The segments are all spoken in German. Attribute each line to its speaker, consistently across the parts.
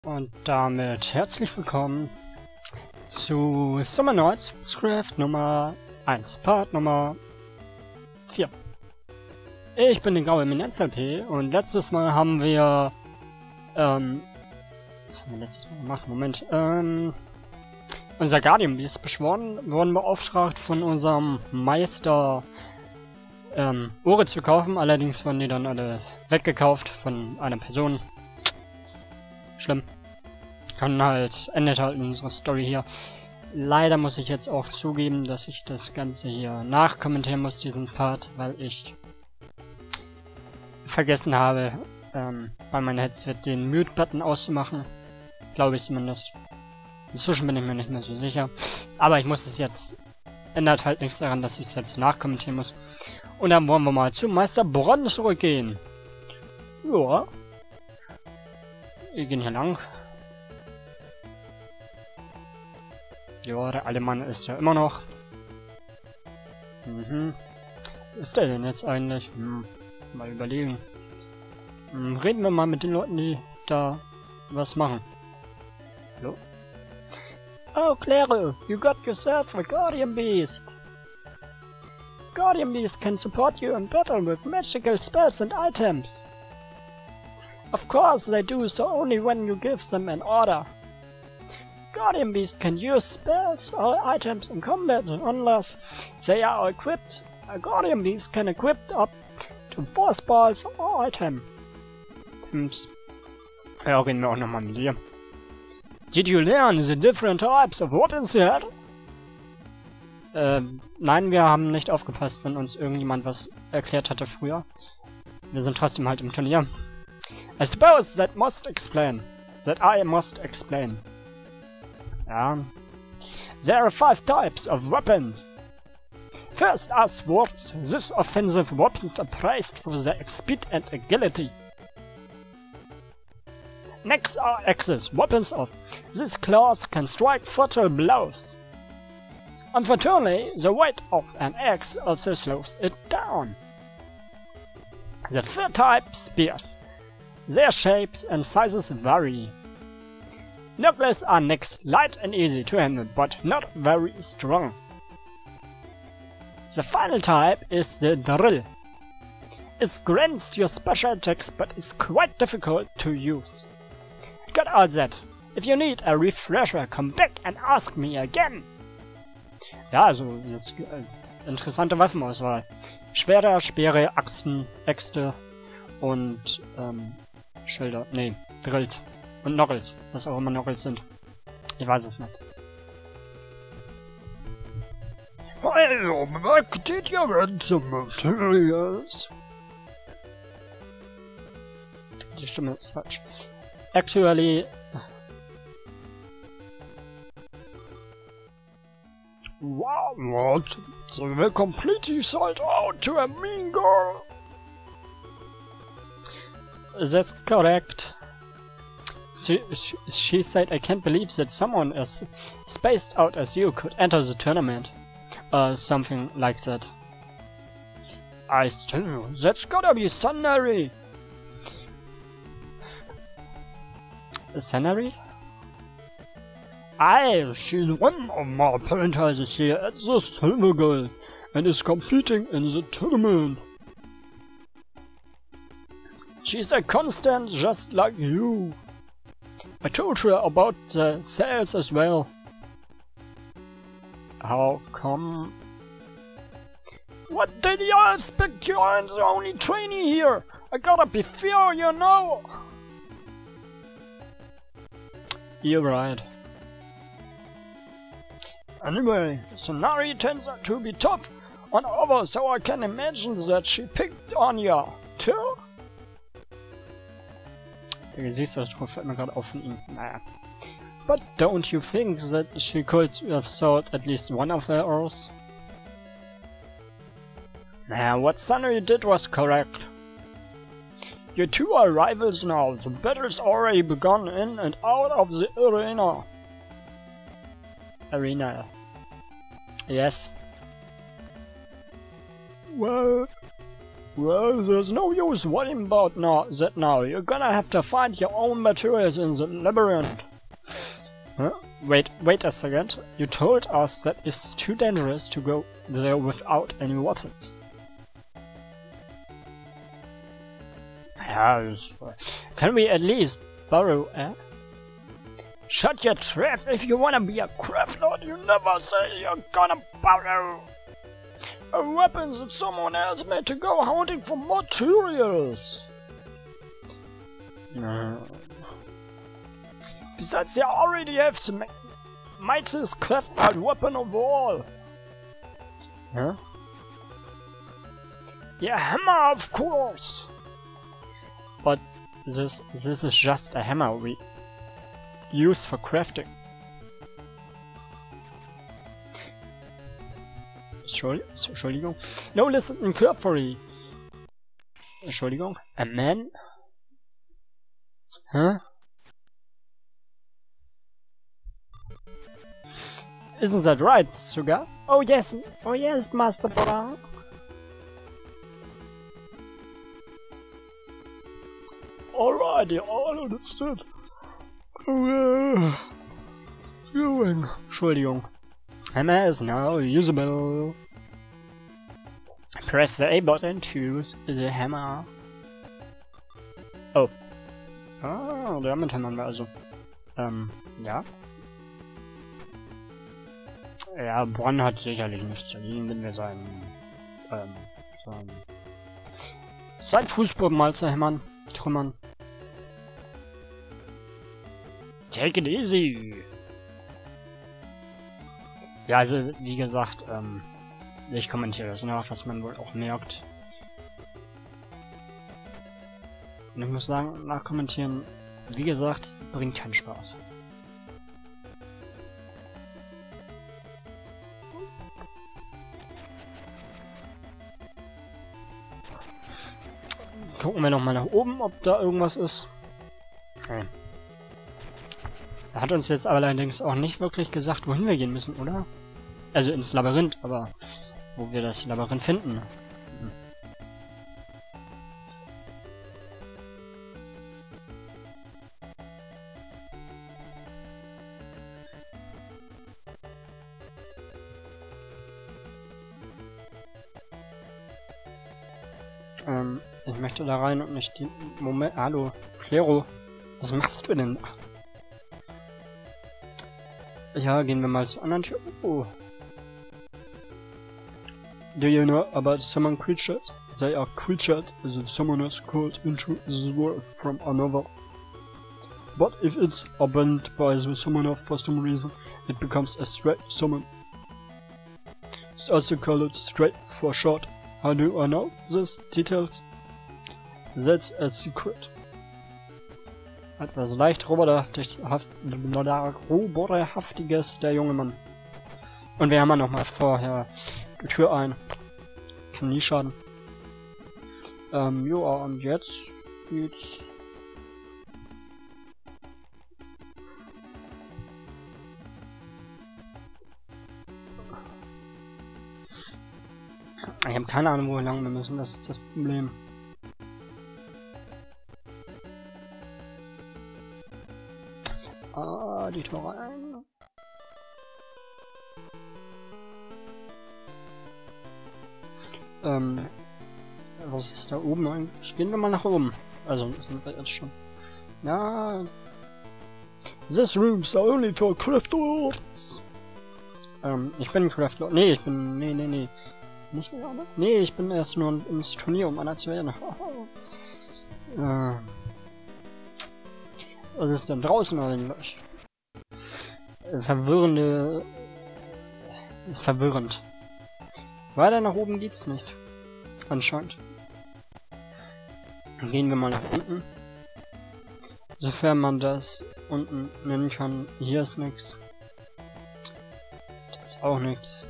Speaker 1: Und damit herzlich willkommen zu Swordcraft Nummer 1, Part Nummer 4. Ich bin die.graue.Eminenz LP und letztes Mal haben wir, was haben wir letztes Mal gemacht? Moment, unser Guardian Beast beschworen, wurden beauftragt von unserem Meister, Ohre zu kaufen, allerdings wurden die dann alle weggekauft von einer Person. Schlimm. Endet halt unsere Story hier. Leider muss ich jetzt auch zugeben, dass ich das Ganze hier nachkommentieren muss, diesen Part, weil ich vergessen habe, bei meinem Headset den Mute-Button auszumachen. Glaube ich zumindest. Inzwischen bin ich mir nicht mehr so sicher. Aber ich muss es jetzt... Ändert halt nichts daran, dass ich es jetzt nachkommentieren muss. Und dann wollen wir mal zu Master Bron zurückgehen. Ja. Wir gehen hier lang. Ja, der alte Mann ist ja immer noch. Was ist der denn jetzt eigentlich? Mal überlegen. Reden wir mal mit den Leuten, die da was machen. Hallo? Oh, Claire, you got yourself a Guardian Beast. Guardian Beast can support you in battle with magical spells and items. Of course, they do so only when you give them an order. Guardian Beast can use spells or items in combat unless they are equipped. A Guardian Beast can equip up to 4 spells or items. Ja, reden wir auch nochmal mit dir. Did you learn the different types of weapons you had? Nein, wir haben nicht aufgepasst, wenn uns irgendjemand was erklärt hatte früher. Wir sind trotzdem halt im Turnier. I suppose that must explain. That I must explain. Ja. There are 5 types of weapons. First are swords. These offensive weapons are praised for their speed and agility. Next are axes. Weapons of these claws can strike fatal blows. Unfortunately, the weight of an axe also slows it down. The third type, spears. Their shapes and sizes vary. Knuckles are next, light and easy to handle, but not very strong. The final type is the drill. It grants your special attacks, but it's quite difficult to use. Got all that. If you need a refresher, come back and ask me again. Ja, also, jetzt, interessante Waffenauswahl. Schwerter, Speere, Axten, Äxte und, Schilder. Nee, Drills. Und Knuckles. Was auch immer Knuckles sind. Ich weiß es nicht. Did you rent some materials? Die Stimme ist falsch. Actually... Wow, what? So we're completely sold out to a mean girl. That's correct. She said, I can't believe that someone as spaced out as you could enter the tournament. Something like that. I still... That's gotta be Scenery! Scenery? Aye, she's one of my apprentices here at the Silver Girl and is competing in the tournament. She's a constant just like you. I told her about the sales as well. How come? What did you expect? You aren't the only trainee here. I gotta be fair, you know. You're right. Anyway, Scenery tends to be tough on others, so I can imagine that she picked on ya, too? Der Gesichtsausdruck fällt mir gerade auf von ihm. Naja. But don't you think that she could have sold at least one of hers? Nah, what Scenery did was correct. You two are rivals now. The battle's already begun in and out of the arena. Arena. Yes. Well... Well, there's no use worrying about that now. You're gonna have to find your own materials in the labyrinth. Huh? Wait a second. You told us that it's too dangerous to go there without any weapons. Yes. Can we at least borrow a... Shut your trap! If you wanna be a craft lord, you never say you're gonna borrow weapons that someone else made to go hunting for materials. Besides, they already have the mightiest craft lord weapon of all. Huh? Yeah, hammer, of course. But this is just a hammer we use for crafting. Entschuldigung. No, listen carefully. Entschuldigung. A man? Huh? Isn't that right, Sugar? Oh yes, Master Bron. Alrighty, all understood. Entschuldigung. Hammer is now usable. Press the A button to use the hammer. Oh. Ah, damit haben wir also. Ja. Ja, Bron hat sicherlich nichts dagegen, wenn wir sein Fußboden mal zerhämmern, trümmern. Take it easy! Ja, also, wie gesagt, ich kommentiere das nach, was man wohl auch merkt. Und ich muss sagen, nachkommentieren, wie gesagt, bringt keinen Spaß. Gucken wir noch mal nach oben, ob da irgendwas ist. Okay. Er hat uns jetzt allerdings auch nicht wirklich gesagt, wohin wir gehen müssen, oder? Also ins Labyrinth, aber wo wir das Labyrinth finden. Ich möchte da rein und nicht die... Moment, hallo, Klero, was machst du denn da? Ja, gehen wir mal zur anderen Tür. Oh. Do you know about summon creatures? They are creatures that summoners called into this world from another. But if it's abandoned by the summoner for some reason, it becomes a straight summon. It's also called straight for short. How do I know these details? That's a secret. Etwas leicht roboterhaftiges, der junge Mann. Und wir haben ja nochmal vorher die Tür ein. Kann nie schaden. Ja, und jetzt geht's. Ich habe keine Ahnung, wo lang wir müssen, das ist das Problem. Ah, die Tore ein. Was ist da oben eigentlich? Gehen wir mal nach oben. Also, sind wir jetzt schon. Ja. This rooms are only for craft lords. Ich bin Craft Lord. Nee, ich bin. Nee. Nicht mehr, oder? Nee, ich bin erst nur ins Turnier, um einer zu werden. Was ist denn draußen eigentlich? Verwirrend. Weiter nach oben geht's nicht. Anscheinend. Dann gehen wir mal nach unten. Sofern man das unten nennen kann. Hier ist nichts. Das ist auch nichts.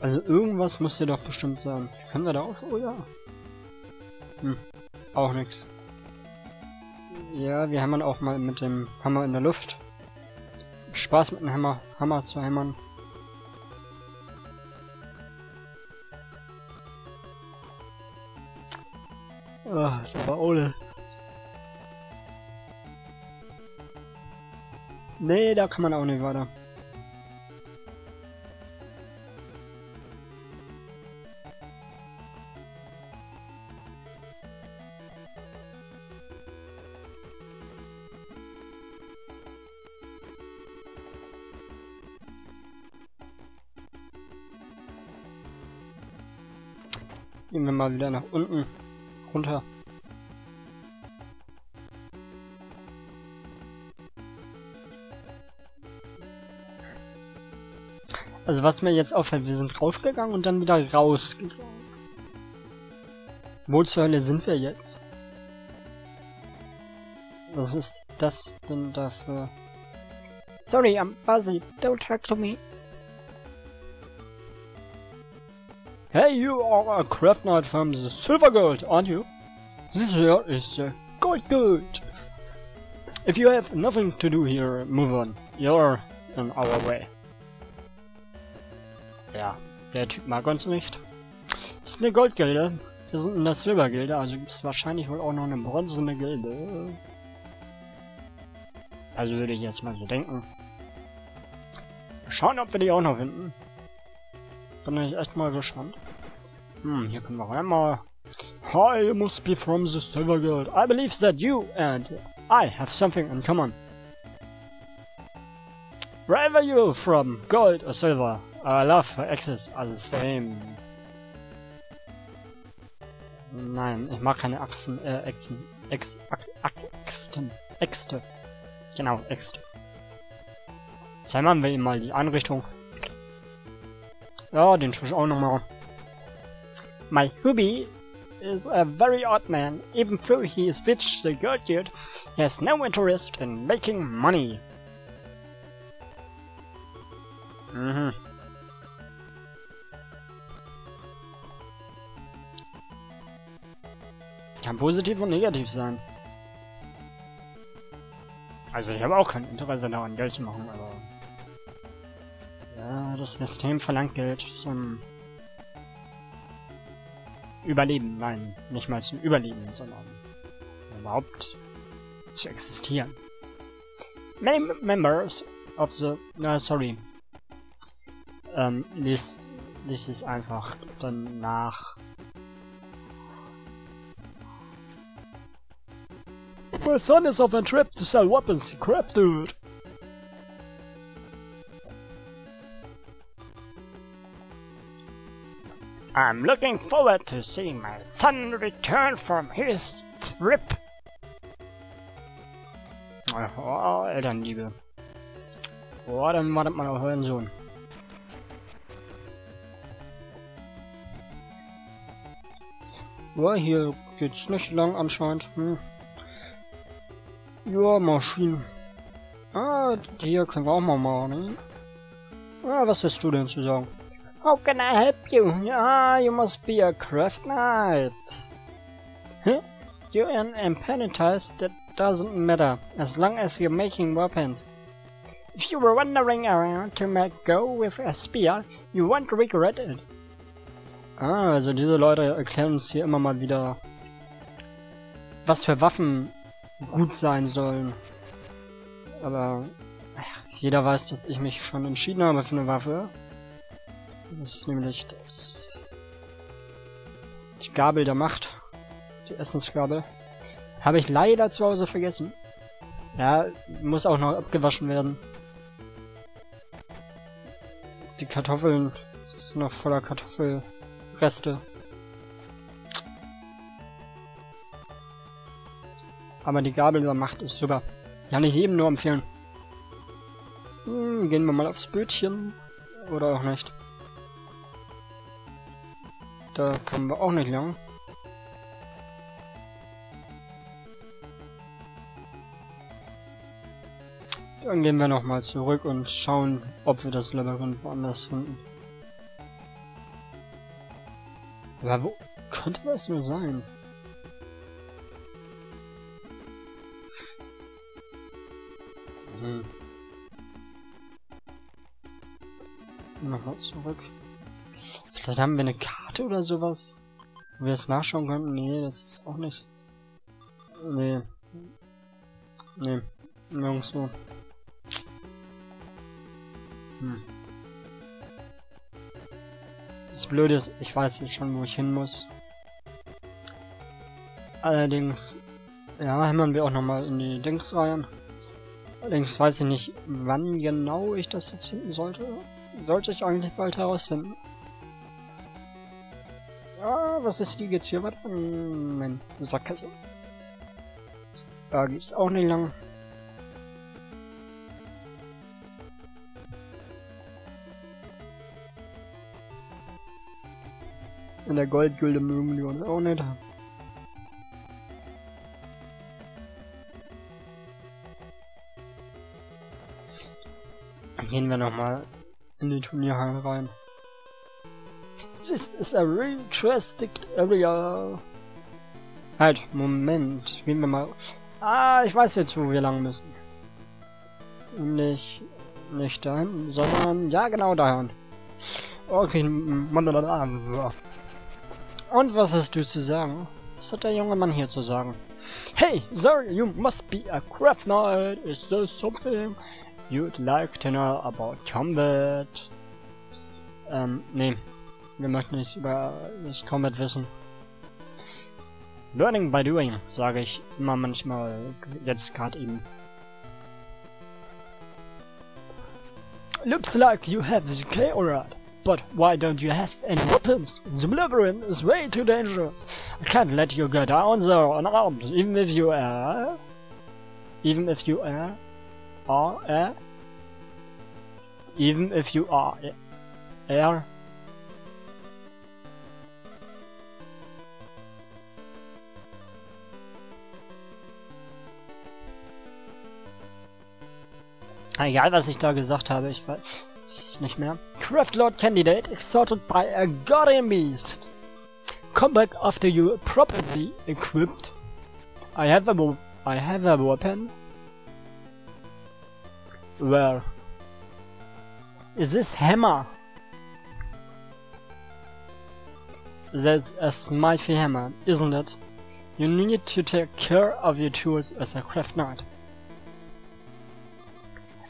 Speaker 1: Also irgendwas muss hier doch bestimmt sein. Können wir da auch? Oh ja. Auch nichts. Ja, wir hämmern auch mal mit dem Hammer in der Luft. Spaß mit dem Hammer zu hämmern. aber ohne. Nee, da kann man auch nicht weiter. Gehen wir mal wieder nach unten runter. Also was mir jetzt auffällt, wir sind raufgegangen und dann wieder rausgegangen. Wo zur Hölle sind wir jetzt? Was ist das denn dafür? Sorry, I'm busy. Don't talk to me. Hey, you are a craft knight from the Silver Gold, aren't you? This here is the Gold Gold. If you have nothing to do here, move on. You're in our way. Ja, der Typ mag uns nicht. Das ist eine Goldgilde. Wir sind in der Silbergilde, also gibt es wahrscheinlich wohl auch noch eine bronzene Gilde. Also würde ich jetzt mal so denken. Schauen, ob wir die auch noch finden. Bin ich echt mal gespannt. Hier können wir einmal. Hi, you must be from the Silver Guild. I believe that you and I have something in common. Wherever you're from, gold or silver, our love for Axes are the same. Nein, ich mag keine Achsen, Äxte. Genau, Äxte. Jetzt haben wir ihm mal die Einrichtung. Ja, den tue ich auch nochmal. My hubby is a very odd man. Even though he is rich, the Gold Guild, he has no interest in making money. Kann positiv und negativ sein. Also ich habe auch kein Interesse daran, Geld zu machen, aber... Ja, das System verlangt Geld zum Überleben. Nein, nicht mal zum Überleben, sondern überhaupt zu existieren. Many members of the... sorry. Lies es einfach dann nach... My son is off a trip to sell weapons he crafted. I'm looking forward to seeing my son return from his trip. Oh, Elternliebe. Oh, dann wartet man auf euren Sohn. Ja, hier geht's nicht lang anscheinend. Ja, Maschinen. Ah, hier können wir auch mal machen, ne? Ah, was hast du denn zu sagen? How can I help you? Ah, you must be a craft knight. Huh? You're an apprentice, that doesn't matter, as long as you're making weapons. If you were wandering around to make go with a spear, you won't regret it. Ah, also diese Leute erklären uns hier immer mal wieder, was für Waffen gut sein sollen. Aber jeder weiß, dass ich mich schon entschieden habe für eine Waffe. Das ist nämlich die Gabel der Macht. Die Essensgabel. Habe ich leider zu Hause vergessen. Ja, muss auch noch abgewaschen werden. Die Kartoffeln sind noch voller Kartoffelreste. Aber die Gabel der Macht ist super. Kann ich jedem nur empfehlen. Gehen wir mal aufs Bötchen. Oder auch nicht. Da kommen wir auch nicht lang. Dann gehen wir nochmal zurück und schauen, ob wir das Labyrinth woanders finden. Aber wo könnte das nur sein? Nochmal zurück. Vielleicht haben wir eine Karte oder sowas, wo wir es nachschauen könnten. Nee, das ist auch nicht. Nee, nirgendwo. Das Blöde ist, ich weiß jetzt schon, wo ich hin muss. Allerdings, ja, hämmern wir auch nochmal in die Dings rein. Allerdings weiß ich nicht, wann genau ich das jetzt finden sollte. Sollte ich eigentlich bald herausfinden. Ja, was ist die jetzt hier? Warte, mein Sackgasse. Da geht's auch nicht lang. In der Goldgilde mögen die uns auch nicht. Dann gehen wir nochmal in die Turnierhalle rein. This is a really interesting area. Halt, Moment. Gehen wir mal. Ah, ich weiß jetzt, wo wir lang müssen. Nicht dahin, sondern. Ja, genau dahin. Okay, und was hast du zu sagen? Was hat der junge Mann hier zu sagen? Hey, sir, you must be a craft knight. Is there something you'd like to know about combat? Nee. Wir möchten nichts über das Combat wissen. Learning by doing, sage ich immer manchmal, jetzt gerade eben. Looks like you have the key, alright. But why don't you have any weapons? The Labyrinth is way too dangerous. I can't let you go down there unarmed, even if you are... Even if you are... Even if you are... Egal, was ich da gesagt habe, ich weiß es nicht mehr. Craft Lord Candidate exhorted by a guardian beast. Come back after you properly equipped. I have a weapon. Where? Is this hammer? That's a smithy hammer, isn't it? You need to take care of your tools as a craft knight.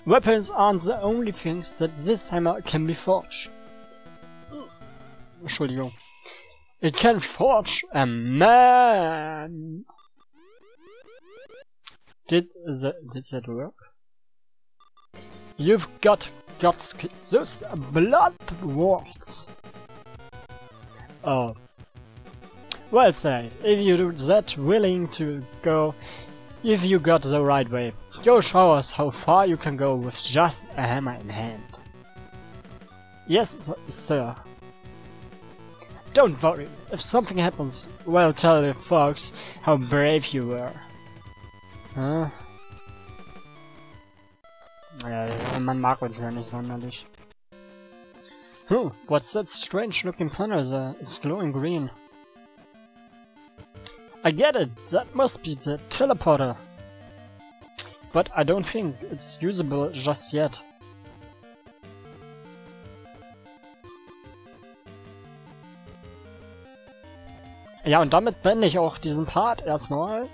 Speaker 1: Weapons aren't the only things that this hammer can be forged. Entschuldigung. It can forge a man. Did that work? You've got those blood words. Oh. Well said. If you're that willing to go, if you got the right way. Go show us how far you can go with just a hammer in hand. Yes, sir. Don't worry. If something happens, well, tell the folks how brave you were. Huh? Ja, man mag uns ja nicht sonderlich. What's that strange looking panel there? It's glowing green. I get it. That must be the teleporter. But I don't think it's usable just yet. Ja, und damit beende ich auch diesen Part erstmal.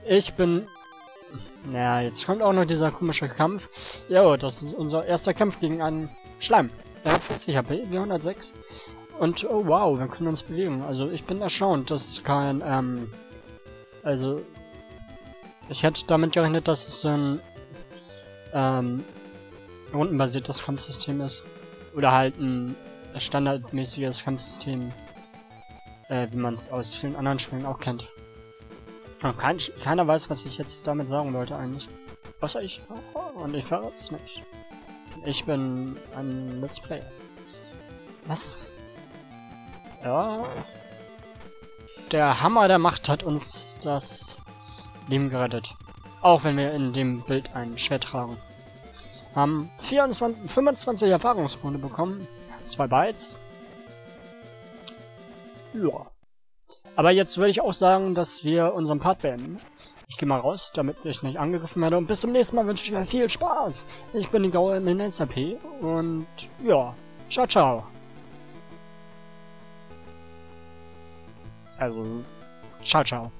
Speaker 1: Ich bin... Naja, jetzt kommt auch noch dieser komische Kampf. Ja, das ist unser erster Kampf gegen einen Schleim. Er hat 40 HP, wir 106. Und oh wow, wir können uns bewegen. Also ich bin erstaunt, dass es kein... Also... Ich hätte damit gerechnet, dass es ein rundenbasiertes Kampfsystem ist. Oder halt ein standardmäßiges Kampfsystem, wie man es aus vielen anderen Spielen auch kennt. Und keiner weiß, was ich jetzt damit sagen wollte eigentlich. Außer ich. Und ich verrate es nicht. Ich bin ein Let's Player. Was? Ja. Der Hammer der Macht hat uns das Leben gerettet. Auch wenn wir in dem Bild ein Schwert tragen. Haben 25 Erfahrungspunkte bekommen. 2 Bytes. Ja. Aber jetzt würde ich auch sagen, dass wir unseren Part beenden. Ich gehe mal raus, damit ich nicht angegriffen werde. Und bis zum nächsten Mal wünsche ich euch viel Spaß. Ich bin die Die.graue.Eminenz und ja, ciao, ciao. Also, ciao, ciao.